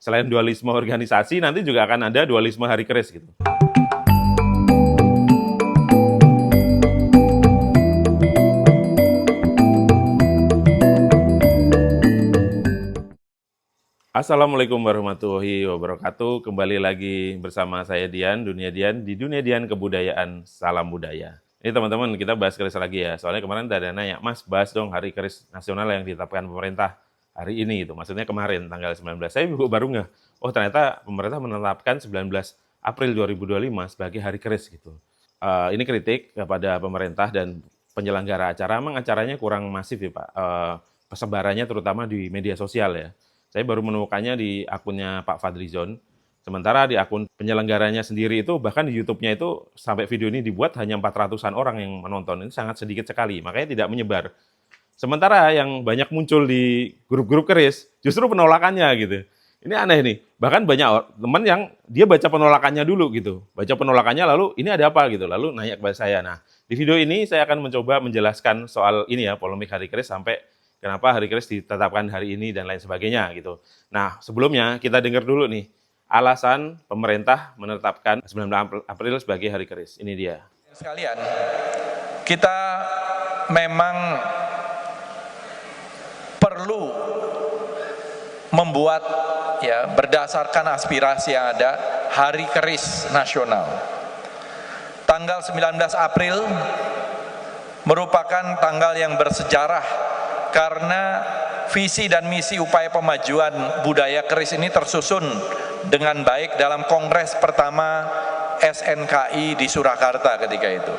selain dualisme organisasi, nanti juga akan ada dualisme hari keris gitu. Assalamualaikum warahmatullahi wabarakatuh. Kembali lagi bersama saya Dian, Dunia Dian, di Dunia Dian Kebudayaan. Salam budaya. Ini teman-teman, kita bahas keris lagi ya. Soalnya kemarin ada nanya, Mas bahas dong hari keris nasional yang ditetapkan pemerintah hari ini itu. Maksudnya kemarin tanggal 19. Saya juga baru nggak. Oh ternyata pemerintah menetapkan 19 April 2025 sebagai hari keris gitu. Ini kritik kepada pemerintah dan penyelenggara acara. Memang acaranya kurang masif ya Pak. Persebarannya terutama di media sosial ya. Saya baru menemukannya di akunnya Pak Fadlizon. Sementara di akun penyelenggaranya sendiri itu, bahkan di YouTube-nya itu, sampai video ini dibuat hanya 400-an orang yang menonton. Ini sangat sedikit sekali, makanya tidak menyebar. Sementara yang banyak muncul di grup-grup keris, justru penolakannya gitu. Ini aneh nih. Bahkan banyak teman yang dia baca penolakannya dulu gitu. Baca penolakannya lalu, ini ada apa gitu. Lalu nanya kepada saya. Nah, di video ini saya akan mencoba menjelaskan soal ini ya, polemik hari keris sampai kenapa hari keris ditetapkan hari ini dan lain sebagainya gitu. Nah, sebelumnya kita dengar dulu nih alasan pemerintah menetapkan 19 April sebagai hari keris. Ini dia. Sekalian, kita memang perlu membuat ya berdasarkan aspirasi yang ada hari keris nasional. Tanggal 19 April merupakan tanggal yang bersejarah karena visi dan misi upaya pemajuan budaya keris ini tersusun dengan baik dalam kongres pertama SNKI di Surakarta ketika itu,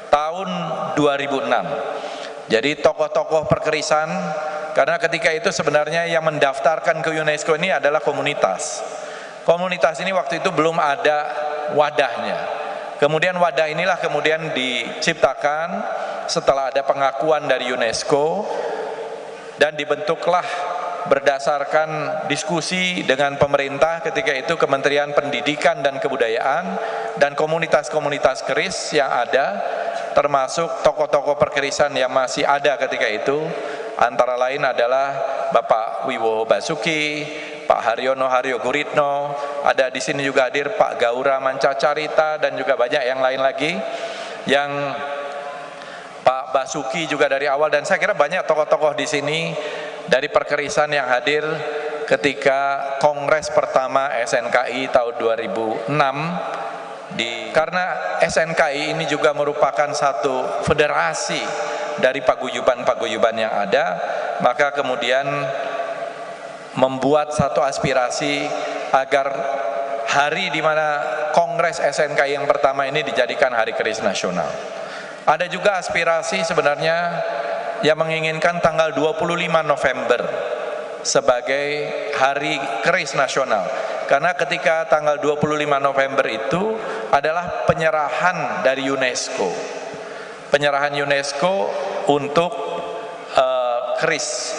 tahun 2006. Jadi tokoh-tokoh perkerisan, karena ketika itu sebenarnya yang mendaftarkan ke UNESCO ini adalah komunitas. Komunitas ini waktu itu belum ada wadahnya. Kemudian wadah inilah kemudian diciptakan setelah ada pengakuan dari UNESCO, dan dibentuklah berdasarkan diskusi dengan pemerintah ketika itu Kementerian Pendidikan dan Kebudayaan dan komunitas-komunitas keris yang ada, termasuk tokoh-tokoh perkerisan yang masih ada ketika itu, antara lain adalah Bapak Wibowo Basuki, Pak Haryono Haryo Guritno, ada di sini juga hadir Pak Gaura Mancacarita dan juga banyak yang lain lagi, yang Pak Basuki juga dari awal, dan saya kira banyak tokoh-tokoh di sini dari perkerisan yang hadir ketika kongres pertama SNKI tahun 2006 karena SNKI ini juga merupakan satu federasi dari paguyuban-paguyuban yang ada, maka kemudian membuat satu aspirasi agar hari di mana kongres SNKI yang pertama ini dijadikan hari keris nasional. Ada juga aspirasi sebenarnya yang menginginkan tanggal 25 November sebagai hari keris nasional. Karena ketika tanggal 25 November itu adalah penyerahan dari UNESCO. Penyerahan UNESCO untuk keris.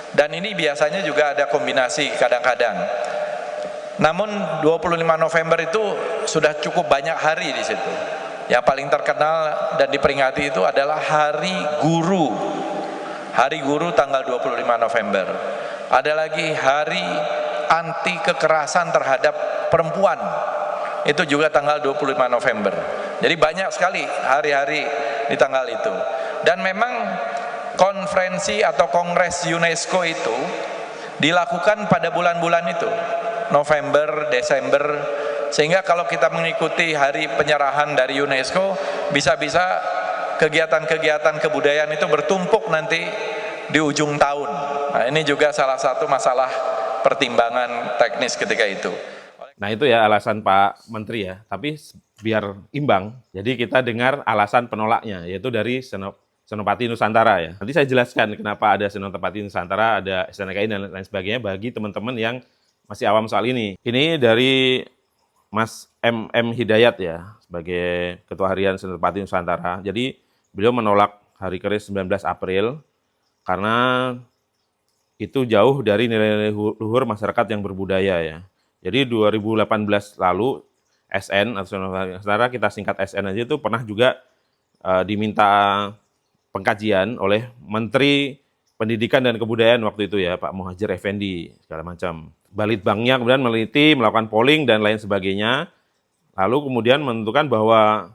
Dan ini biasanya juga ada kombinasi kadang-kadang. Namun 25 November itu sudah cukup banyak hari di situ. Yang paling terkenal dan diperingati itu adalah Hari Guru. Hari Guru tanggal 25 November. Ada lagi Hari Anti Kekerasan Terhadap Perempuan. Itu juga tanggal 25 November. Jadi banyak sekali hari-hari di tanggal itu. Dan memang konferensi atau kongres UNESCO itu dilakukan pada bulan-bulan itu, November, Desember. Sehingga kalau kita mengikuti hari penyerahan dari UNESCO, bisa-bisa kegiatan-kegiatan kebudayaan itu bertumpuk nanti di ujung tahun. Nah, ini juga salah satu masalah pertimbangan teknis ketika itu. Nah itu ya alasan Pak Menteri ya, tapi biar imbang, jadi kita dengar alasan penolaknya, yaitu dari Senopati Nusantara ya. Nanti saya jelaskan kenapa ada Senopati Nusantara, ada SNKI dan lain sebagainya bagi teman-teman yang masih awam soal ini. Ini dari Mas M.M. Hidayat ya, sebagai Ketua Harian Senopati Nusantara. Jadi beliau menolak hari keris 19 April karena itu jauh dari nilai-nilai luhur masyarakat yang berbudaya ya. Jadi 2018 lalu SN atau Senopati Nusantara, kita singkat SN aja, itu pernah juga diminta pengkajian oleh Menteri Pendidikan dan Kebudayaan waktu itu ya, Pak Muhadjir Effendi, segala macam. Balitbangnya kemudian meneliti, melakukan polling dan lain sebagainya, lalu kemudian menentukan bahwa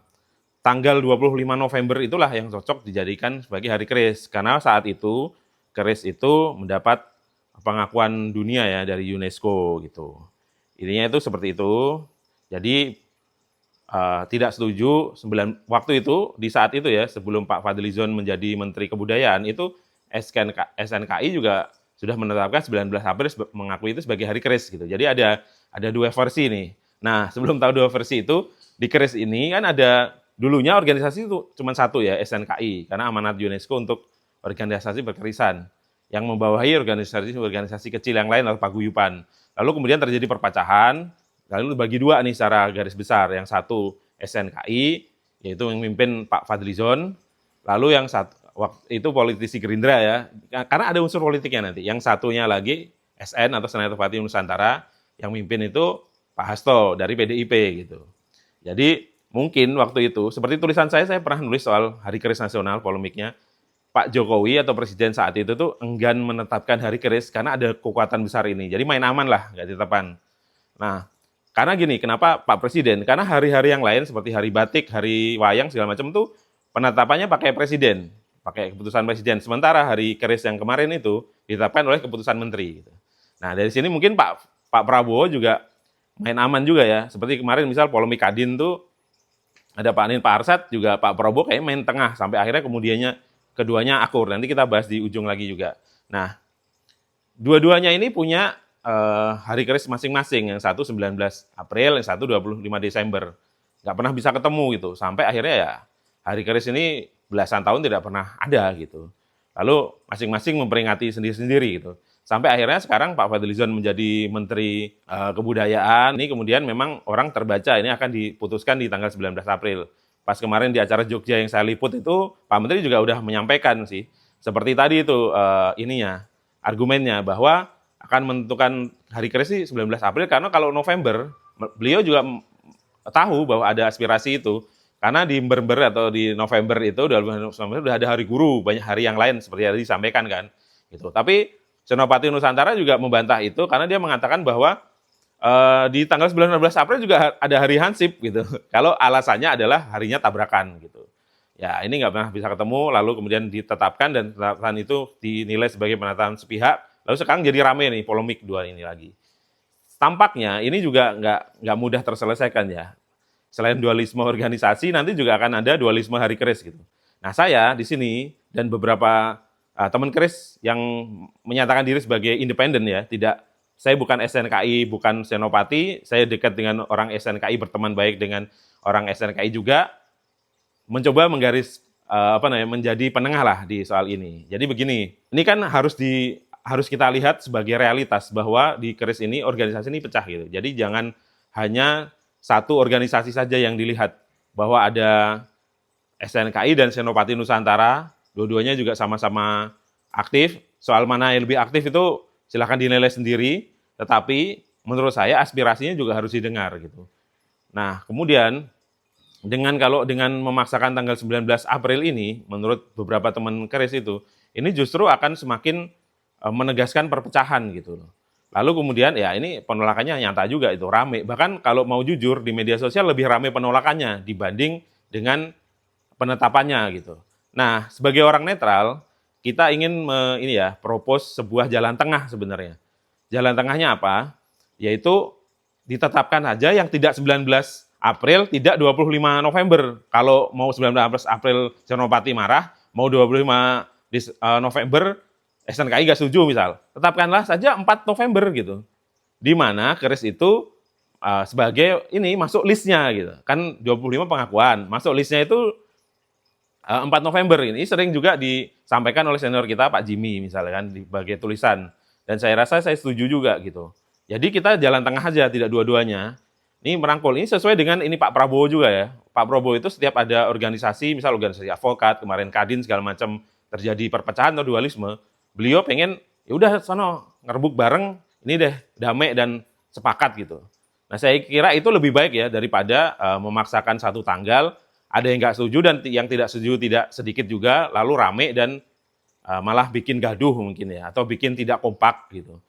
tanggal 25 November itulah yang cocok dijadikan sebagai hari keris, karena saat itu keris itu mendapat pengakuan dunia ya dari UNESCO gitu. Intinya itu seperti itu. Jadi tidak setuju waktu itu di saat itu ya, sebelum Pak Fadlizon menjadi Menteri Kebudayaan itu SNKI juga sudah menetapkan 19 April mengakui itu sebagai hari keris gitu. Jadi ada dua versi nih. Nah, sebelum tahu dua versi itu, di keris ini kan ada dulunya organisasi itu cuma satu ya, SNKI, karena amanat UNESCO untuk organisasi berkerisan yang membawahi organisasi kecil yang lain atau paguyuban. Lalu kemudian terjadi perpecahan. Lalu bagi dua nih secara garis besar, yang satu SNKI, yaitu yang memimpin Pak Fadlizon, lalu yang satu, waktu itu politisi Gerindra ya, karena ada unsur politiknya nanti, yang satunya lagi SN atau Senayan Parti Nusantara, yang memimpin itu Pak Hasto dari PDIP gitu. Jadi mungkin waktu itu, seperti tulisan saya pernah nulis soal Hari Keris Nasional, polemiknya, Pak Jokowi atau Presiden saat itu tuh enggan menetapkan hari keris karena ada kekuatan besar ini. Jadi main aman lah, nggak ditetapkan. Nah, karena gini, kenapa Pak Presiden? Karena hari-hari yang lain seperti hari batik, hari wayang segala macam itu penetapannya pakai presiden, pakai keputusan presiden. Sementara hari keris yang kemarin itu ditetapkan oleh keputusan menteri. Gitu. Nah dari sini mungkin Pak Prabowo juga main aman juga ya. Seperti kemarin misal polemik Kadin tuh ada Pak Anin, Pak Arsad juga Pak Prabowo kayak main tengah sampai akhirnya kemudiannya keduanya akur. Nanti kita bahas di ujung lagi juga. Nah dua-duanya ini punya hari keris masing-masing, yang satu 19 April, yang satu 25 Desember. Nggak pernah bisa ketemu gitu, sampai akhirnya ya hari keris ini belasan tahun tidak pernah ada gitu. Lalu masing-masing memperingati sendiri-sendiri gitu. Sampai akhirnya sekarang Pak Fadlizon menjadi Menteri Kebudayaan, ini kemudian memang orang terbaca ini akan diputuskan di tanggal 19 April. Pas kemarin di acara Jogja yang saya liput itu, Pak Menteri juga udah menyampaikan sih, seperti tadi itu argumennya bahwa akan menentukan hari keris sih 19 April, karena kalau November, beliau juga tahu bahwa ada aspirasi itu. Karena di Ember atau di November itu, sudah ada hari guru, banyak hari yang lain seperti yang disampaikan kan. Gitu. Tapi Senopati Nusantara juga membantah itu, karena dia mengatakan bahwa di tanggal 19 April juga ada hari Hansip gitu. Kalau alasannya adalah harinya tabrakan gitu. Ya ini nggak pernah bisa ketemu, lalu kemudian ditetapkan dan penetapan itu dinilai sebagai penetapan sepihak. Lalu sekarang jadi rame nih polemik dua ini lagi. Tampaknya ini juga nggak mudah terselesaikan ya. Selain dualisme organisasi, nanti juga akan ada dualisme hari keris gitu. Nah saya di sini dan beberapa teman keris yang menyatakan diri sebagai independen ya, saya bukan SNKI, bukan Senopati, saya dekat dengan orang SNKI, berteman baik dengan orang SNKI juga, mencoba menjadi penengah lah di soal ini. Jadi begini, ini kan harus kita lihat sebagai realitas bahwa di keris ini organisasi ini pecah gitu. Jadi jangan hanya satu organisasi saja yang dilihat, bahwa ada SNKI dan Senopati Nusantara, dua-duanya juga sama-sama aktif. Soal mana yang lebih aktif itu silahkan dinilai sendiri, tetapi menurut saya aspirasinya juga harus didengar gitu. Nah kemudian kalau dengan memaksakan tanggal 19 April ini, menurut beberapa teman keris itu, ini justru akan semakin menegaskan perpecahan gitu loh. Lalu kemudian ya ini penolakannya nyata juga itu, rame. Bahkan kalau mau jujur di media sosial lebih rame penolakannya dibanding dengan penetapannya gitu. Nah, sebagai orang netral, kita ingin propose sebuah jalan tengah sebenarnya. Jalan tengahnya apa? Yaitu ditetapkan saja yang tidak 19 April, tidak 25 November. Kalau mau 19 April Senopati marah, mau 25 November SNKI nggak setuju misal, tetapkanlah saja 4 November gitu. Di mana keris itu sebagai ini masuk listnya gitu. Kan 25 pengakuan, masuk listnya itu 4 November ini sering juga disampaikan oleh senior kita Pak Jimmy misalnya kan sebagai tulisan. Dan saya rasa saya setuju juga gitu. Jadi kita jalan tengah aja, tidak dua-duanya. Ini merangkul, ini sesuai dengan ini Pak Prabowo juga ya. Pak Prabowo itu setiap ada organisasi, misal organisasi advokat, kemarin Kadin segala macam terjadi perpecahan atau dualisme, beliau pengen ya udah sono ngerebuk bareng, ini deh damai dan sepakat gitu. Nah saya kira itu lebih baik ya daripada memaksakan satu tanggal, ada yang nggak setuju dan yang tidak setuju tidak sedikit juga, lalu rame dan malah bikin gaduh mungkin ya, atau bikin tidak kompak gitu.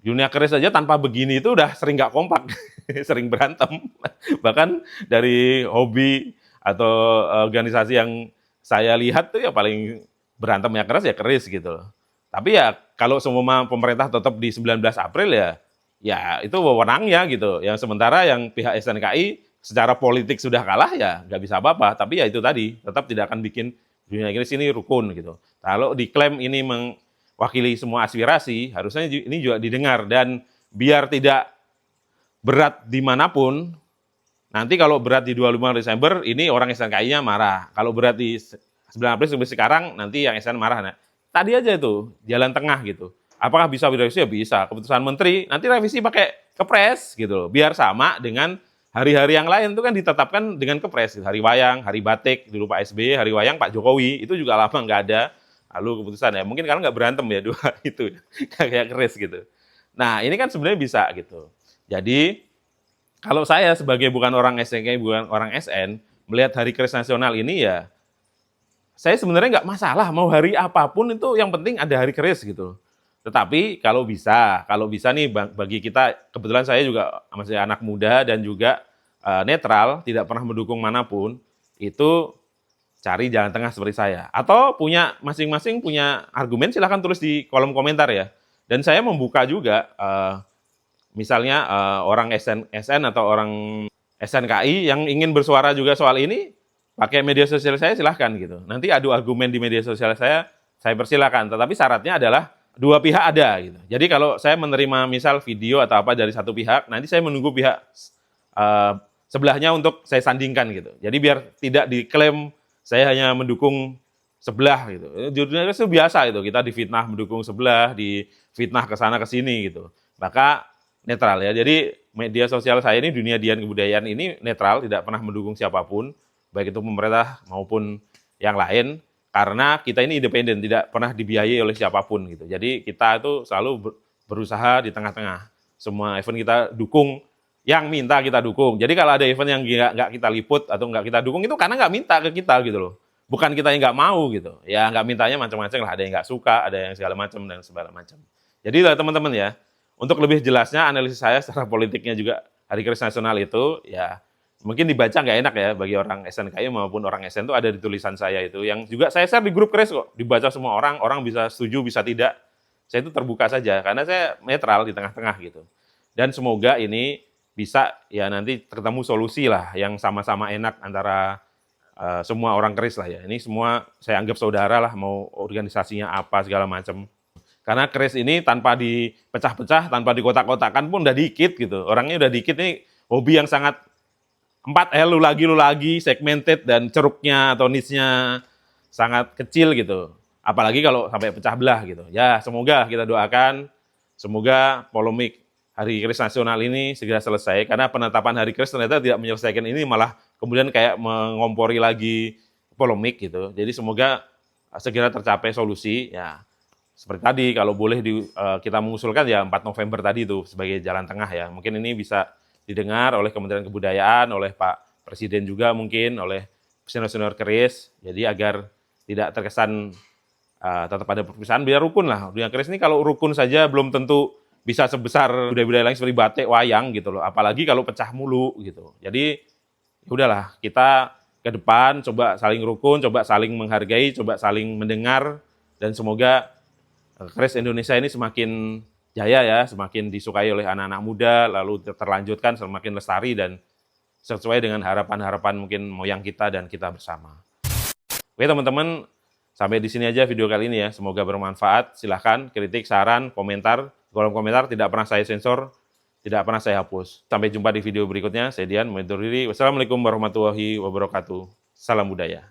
Dunia keris aja tanpa begini itu udah sering nggak kompak, sering berantem. Bahkan dari hobi atau organisasi yang saya lihat tuh ya paling berantem ya keris gitu loh. Tapi ya kalau semua pemerintah tetap di 19 April ya itu wewenangnya gitu. Yang sementara yang pihak SNKI secara politik sudah kalah ya nggak bisa apa-apa. Tapi ya itu tadi tetap tidak akan bikin dunia keris ini rukun gitu. Kalau diklaim ini mewakili semua aspirasi, harusnya ini juga didengar dan biar tidak berat dimanapun. Nanti kalau berat di 25 Desember, ini orang SNKI-nya marah. Kalau berat di 9 April seperti sekarang, nanti yang SN marah. Nah, tadi aja itu, jalan tengah gitu. Apakah bisa direvisi? Ya bisa. Keputusan menteri, nanti revisi pakai kepres gitu loh. Biar sama dengan hari-hari yang lain itu kan ditetapkan dengan kepres. Hari wayang, hari batik, dulu Pak SBY, hari wayang Pak Jokowi, itu juga lama nggak ada. Lalu keputusan ya, mungkin karena nggak berantem ya dua itu, kayak keris gitu. Nah, ini kan sebenarnya bisa gitu. Jadi, kalau saya sebagai bukan orang SNK, bukan orang SN, melihat Hari Keris Nasional ini ya, saya sebenarnya nggak masalah mau hari apapun itu yang penting ada Hari Keris gitu. Tetapi kalau bisa nih bagi kita, kebetulan saya juga masih anak muda dan juga netral, tidak pernah mendukung manapun, itu cari jalan tengah seperti saya. Atau masing-masing punya argumen, silahkan tulis di kolom komentar ya. Dan saya membuka juga misalnya orang SN atau orang SNKI yang ingin bersuara juga soal ini, pakai media sosial saya silahkan gitu. Nanti adu argumen di media sosial saya persilahkan. Tetapi syaratnya adalah dua pihak ada gitu. Jadi kalau saya menerima misal video atau apa dari satu pihak, nanti saya menunggu pihak sebelahnya untuk saya sandingkan gitu. Jadi biar tidak diklaim saya hanya mendukung sebelah gitu. Judulnya itu biasa itu, kita difitnah mendukung sebelah, difitnah ke sana ke sini gitu. Maka netral ya. Jadi media sosial saya ini, Dunia Dian Kebudayaan ini netral, tidak pernah mendukung siapapun, baik itu pemerintah maupun yang lain, karena kita ini independen, tidak pernah dibiayai oleh siapapun gitu. Jadi kita itu selalu berusaha di tengah-tengah. Semua event kita dukung, yang minta kita dukung. Jadi kalau ada event yang nggak kita liput atau nggak kita dukung itu karena nggak minta ke kita gitu loh. Bukan kita yang nggak mau gitu. Ya nggak mintanya macam-macam lah. Ada yang nggak suka, ada yang segala macam dan segala macam. Jadi lah teman-teman ya, untuk lebih jelasnya analisis saya secara politiknya juga Hari Keris Nasional itu ya mungkin dibaca nggak enak ya bagi orang SNKI maupun orang SN itu ada di tulisan saya itu yang juga saya share di grup keris kok, dibaca semua orang bisa setuju bisa tidak. Saya itu terbuka saja karena saya netral di tengah-tengah gitu. Dan semoga ini bisa ya nanti ketemu solusi lah yang sama-sama enak antara semua orang keris lah ya. Ini semua saya anggap saudara lah, mau organisasinya apa segala macam. Karena keris ini tanpa dipecah-pecah, tanpa dikotak-kotakan pun udah dikit gitu. Orangnya udah dikit, ini hobi yang sangat 4L lu lagi, segmented dan ceruknya atau niche-nya sangat kecil gitu. Apalagi kalau sampai pecah belah gitu. Ya semoga kita doakan, semoga polemik Hari Keris Nasional ini segera selesai. Karena penetapan Hari Keris ternyata tidak menyelesaikan ini, malah kemudian kayak mengompori lagi polemik gitu. Jadi semoga segera tercapai solusi ya. Seperti tadi, kalau boleh kita mengusulkan ya 4 November tadi itu sebagai jalan tengah ya. Mungkin ini bisa didengar oleh Kementerian Kebudayaan, oleh Pak Presiden juga mungkin, oleh senior-senior keris. Jadi agar tidak terkesan tetap ada perpisahan, biar rukun lah. Dunia keris ini kalau rukun saja belum tentu bisa sebesar budaya-budaya lain seperti batik, wayang gitu loh. Apalagi kalau pecah mulu gitu. Jadi ya udahlah, kita ke depan coba saling rukun, coba saling menghargai, coba saling mendengar, dan semoga keris Indonesia ini semakin jaya ya, semakin disukai oleh anak-anak muda, lalu terlanjutkan semakin lestari dan sesuai dengan harapan-harapan mungkin moyang kita dan kita bersama. Oke teman-teman, sampai di sini aja video kali ini ya. Semoga bermanfaat. Silahkan kritik, saran, komentar. Kolom komentar tidak pernah saya sensor, tidak pernah saya hapus. Sampai jumpa di video berikutnya. Saya Dian, undur diri. Wassalamualaikum warahmatullahi wabarakatuh. Salam budaya.